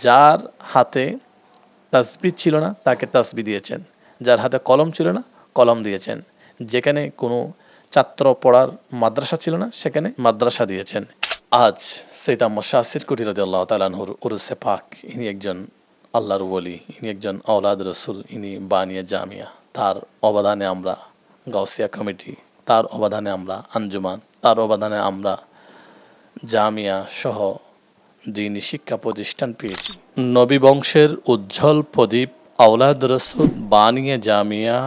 যার হাতে তাসবিহ ছিল না তাকে তাসবিহ দিয়েছেন, যার হাতে কলম ছিল না কলম দিয়েছেন, যেখানে কোনো ছাত্র পড়ার মাদ্রাসা ছিল না সেখানে মাদ্রাসা দিয়েছেন। আজ সৈয়দ আহমদ শাহ সিরকুটি রাদিয়াল্লাহু তাআলা আনহুর উরুসে পাক, ইনি একজন আল্লাহর ওলি, ইনি একজন আওলাদ রসুল, ইনি বানিয়া জামিয়া। তার অবদানে আমরা গাউসিয়া কমিটি, তার অবদানে আমরা আঞ্জুমান, তার অবদানে আমরা জামিয়া সহ দিনী শিক্ষা প্রতিষ্ঠান পেয়েছি। নবী বংশের উজ্জ্বল প্রদীপ আওলাদ রসুল বানিয়া জামিয়া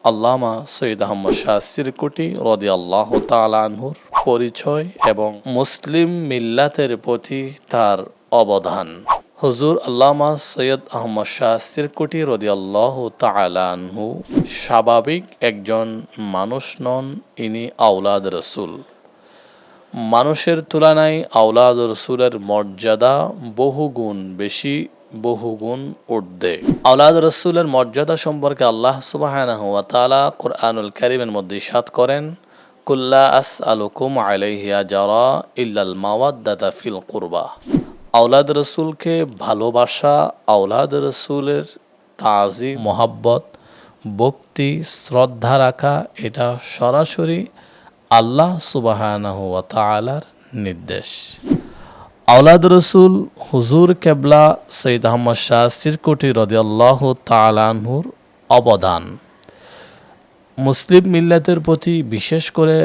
আল্লামা সৈয়দ আহমদ শাহ সিরকুটি রাদিয়াল্লাহু তাআলা আনহুর পরিচয় এবং মুসলিম মিল্লাতের প্রতি তার অবদান। হুজুর আল্লামা সৈয়দ আহমদ শাহ সিরকুটি রাদিয়াল্লাহু তাআলা আনহু স্বাভাবিক একজন মানুষ নন, ইনি আওলাদ রসুল। মানুষের তুলনায় আওলাদ রসুলের মর্যাদা বহুগুণ বেশি, বহুগুণ ঊর্ধ্বে। আওলাদ রসুলের মর্যাদা সম্পর্কে আল্লাহ সুবহানাহু ওয়া তাআলা কুরআনুল কারীমের মধ্যে ইরশাদ করেন, কুল্লা আসআলুকুম আলাইহি আজরা ইল্লাল মাওয়াদ্দাতা ফিল কুরবা। আওলাদ রসুলকে ভালোবাসা, আওলাদ রসুলের তাজিম, মোহাব্বত, ভক্তি, শ্রদ্ধা রাখা, এটা সরাসরি আল্লাহ সুবহানাহু ওয়া তাআলার নির্দেশ। আওলাদ রসুল হুজুর কেবলা সৈয়দ আহমদ শাহ সিরকুটি রাদিয়াল্লাহু তাআলা আনহুর অবদান মুসলিম মিল্লাতের প্রতি, বিশেষ করে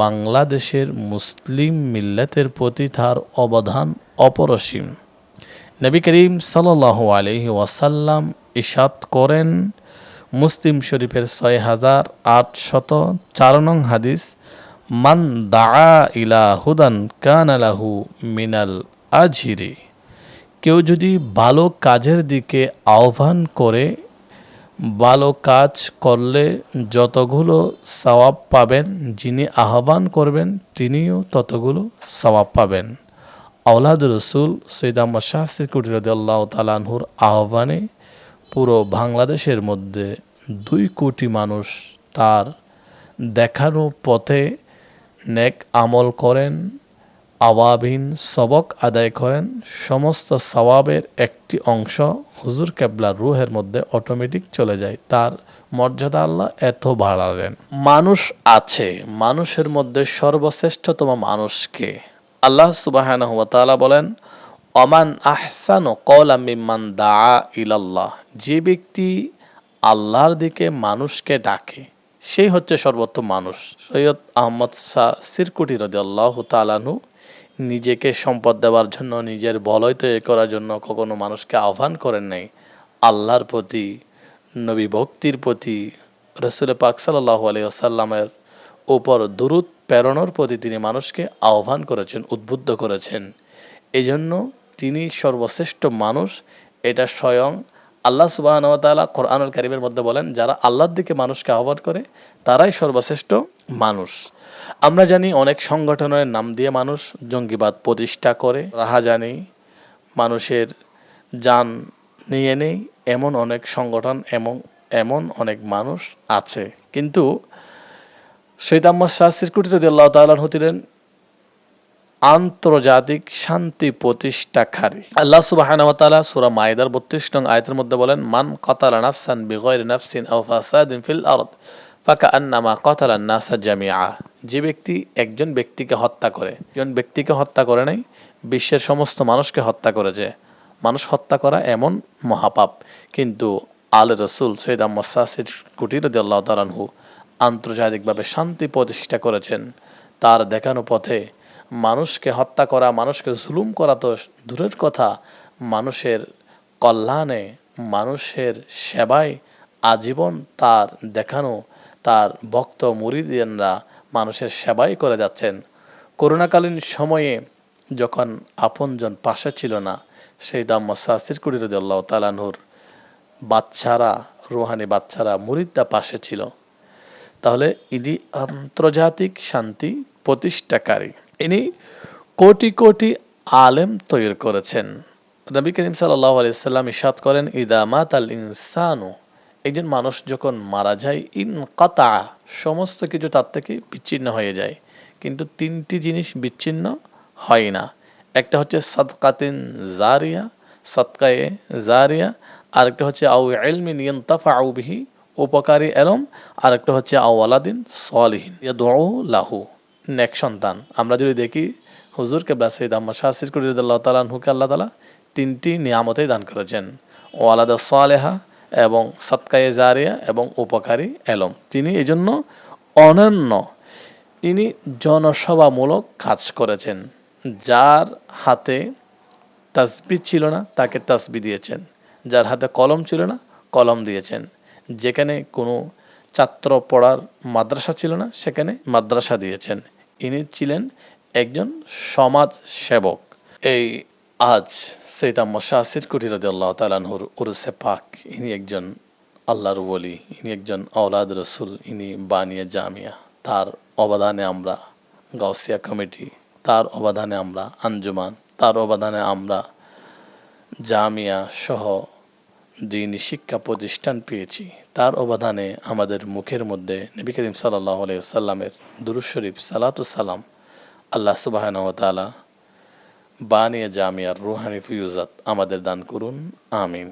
বাংলাদেশের মুসলিম মিল্লাতের প্রতি তার অবদান অপরসীম। নবী করিম সাল্লাল্লাহু আলাইহি ওয়াসাল্লাম ইরশাদ করেন, মুসলিম শরীফের 6804 নং হাদিস, মান দাআ ইলা হুদান কানা লাহু মিনাল আজরি। কেউ যদি ভালো কাজের দিকে আহ্বান করে, ভালো কাজ করলে যতগুলো সওয়াব পাবেন, যিনি আহ্বান করবেন তিনিও ততগুলো সওয়াব পাবেন। আওলাদ রসুল সৈয়দ আহমদ শাহ সিরকুটি রাদিয়াল্লাহু তাআলা আনহুর আহ্বানে পুরো বাংলাদেশের মধ্যে 2 কোটি মানুষ তার দেখানো পথে নেক আমল করেন, আওয়াবিন সবক আদায় করেন। সমস্ত সওয়াবের একটি অংশ হুজুর কেবলার রুহের মধ্যে অটোমেটিক চলে যায়। তার মর্যাদা আল্লাহ এত বাড়ালেন। মানুষ আছে, মানুষের মধ্যে সর্বশ্রেষ্ঠতম মানুষকে আল্লাহ সুবহানাহু ওয়া তাআলা বলেন, ওমান আহসানু কওলাম মিম্মান দাআ ইলাল্লাহ। যে ব্যক্তি আল্লাহর দিকে মানুষকে ডাকে সেই হচ্ছে সর্বোত্তম মানুষ। সৈয়দ আহমদ শাহ সিরকুটি রাদিয়াল্লাহু তাআলা আনহু নিজেকে সম্পদ দেওয়ার জন্য, নিজের বলয় তৈরি করার জন্য কখনো মানুষকে আহ্বান করেন নাই। আল্লাহর প্রতি, নবী ভক্তির প্রতি, রাসূল পাক সাল্লাল্লাহু আলাইহি ওয়াসাল্লামের উপর দুরূদ প্রেরণের প্রতি তিনি মানুষকে আহ্বান করেছেন, উদ্বুদ্ধ করেছেন। এজন্য তিনি সর্বশ্রেষ্ঠ মানুষ। এটা স্বয়ং আল্লাহ সুবহানাহু ওয়া তাআলা কোরআনুল কারীমের মধ্যে বলেন, যারা আল্লাহর দিকে মানুষকে আহ্বান করে তারাই সর্বশ্রেষ্ঠ মানুষ। আমরা জানি অনেক সংগঠনের নাম দিয়ে মানুষ জঙ্গিবাদ প্রতিষ্ঠা করে, রাহাজানি, মানুষের জান নিয়ে নেই, এমন অনেক সংগঠন, এমন অনেক মানুষ আছে। কিন্তু সৈয়দ আহমদ শাহ সিরকুটি রাদিয়াল্লাহু তাআলা আনহু ছিলেন আন্তর্জাতিক শান্তি প্রতিষ্ঠাকারী। আল্লাহ সুবহানাহু ওয়া তাআলা সূরা মাইদার 32 নং আয়াতের মধ্যে বলেন, মান কাতালা নাফসান বিগাইরি নাফসিন আও ফাসাদিন ফিল আরদ ফাকান্নামা কাতালান নাসা জামিআ। যে ব্যক্তি একজন ব্যক্তিকে হত্যা করে, একজন ব্যক্তিকে হত্যা করে নাই, বিশ্বের সমস্ত মানুষকে হত্যা করেছে। মানুষ হত্যা করা এমন মহাপাপ, কিন্তু আলে রসুল সৈয়দ আহমদ শাহ সিরকুটি রাদিয়াল্লাহু তাআলা আনহু আন্তর্জাতিকভাবে শান্তি প্রতিষ্ঠা করেছেন। তার দেখানো পথে মানুষকে হত্যা করা, মানুষকে জুলুম করা তো দূরের কথা, মানুষের কল্যাণে, মানুষের সেবায় আজীবন তার দেখানো, তার ভক্ত মুরিদিনরা মানুষের সেবাই করে যাচ্ছেন। করোনাকালীন সময়ে যখন আপনজন পাশে ছিল না, সেই আহমদ শাহ সিরকুটি রাদিয়াল্লাহু তাআলা আনহুর বাচ্চারা, রুহানি বাচ্চারা, মুরিদরা পাশে ছিল। তাহলে ইনি আন্তর্জাতিক শান্তি প্রতিষ্ঠাকারী। ইনি কোটি কোটি আলেম তৈরি করেছেন। নবী করিম সাল্লাল্লাহু আলাইহি সাল্লাম ইরশাদ করেন, ইদা মাতাল ইনসানু, একজন মানুষ যখন মারা যায়, ইনকাতা, সমস্ত কিছু তার থেকে বিচ্ছিন্ন হয়ে যায়। কিন্তু 3টি জিনিস বিচ্ছিন্ন হয় না। একটা হচ্ছে সাদকাতিন জারিয়া, সৎকায়ে জারিয়া, আরেকটা হচ্ছে আউ ইলমিন ইয়ানতাফাউ বিহি, উপকারী এলম, আরেকটা হচ্ছে আউ ওয়ালাদিন সলিহিন ইয়াদউ লাহু, নেক সন্তান। আমরা যদি দেখি হুজুর কেবলা সৈয়দ আহমদ শাহ সিরকুরি রাদিয়াল্লাহু তাআলা আনহুকে আল্লাহ তাআলা তিনটি নিয়ামতেই দান করেছেন, ওয়ালাদা সালেহা এবং সৎকায়ে জারিয়া এবং উপকারী এলম। তিনি এই জন্য অনন্য, তিনি জনসভামূলক কাজ করেছেন। যার হাতে তাসবিহ ছিল না তাকে তাসবিহ দিয়েছেন, যার হাতে কলম ছিল না কলম দিয়েছেন, যেখানে কোনো ছাত্র পড়ার মাদ্রাসা ছিল না সেখানে মাদ্রাসা দিয়েছেন। ইনি ছিলেন একজন সমাজ সেবক। এই আজ সৈয়দ আহমদ শাহ সিরকুরি রাদিয়াল্লাহু তাআলা আনহুর উরুসে পাক, ইনি একজন আল্লাহর ওলি, ইনি একজন আওলাদ রসুল, ইনি বানিয়ে জামিয়া। তার অবদানে আমরা গাউসিয়া কমিটি, তার অবদানে আমরা আঞ্জুমান, তার অবদানে আমরা জামিয়া সহ দ্বীনি শিক্ষা প্রতিষ্ঠান পেয়েছি। তার অবদানে আমাদের মুখের মধ্যে নবী করিম সাল্লাল্লাহু আলাইহি ওয়াসাল্লামের দুরূদ শরীফ সালাতুস সালাম আল্লাহ সুবহানাহু ওয়া তাআলা বানিয়ে জামিয়ার রুহানি ফিউজাত আমাদের দান করুন, আমিন।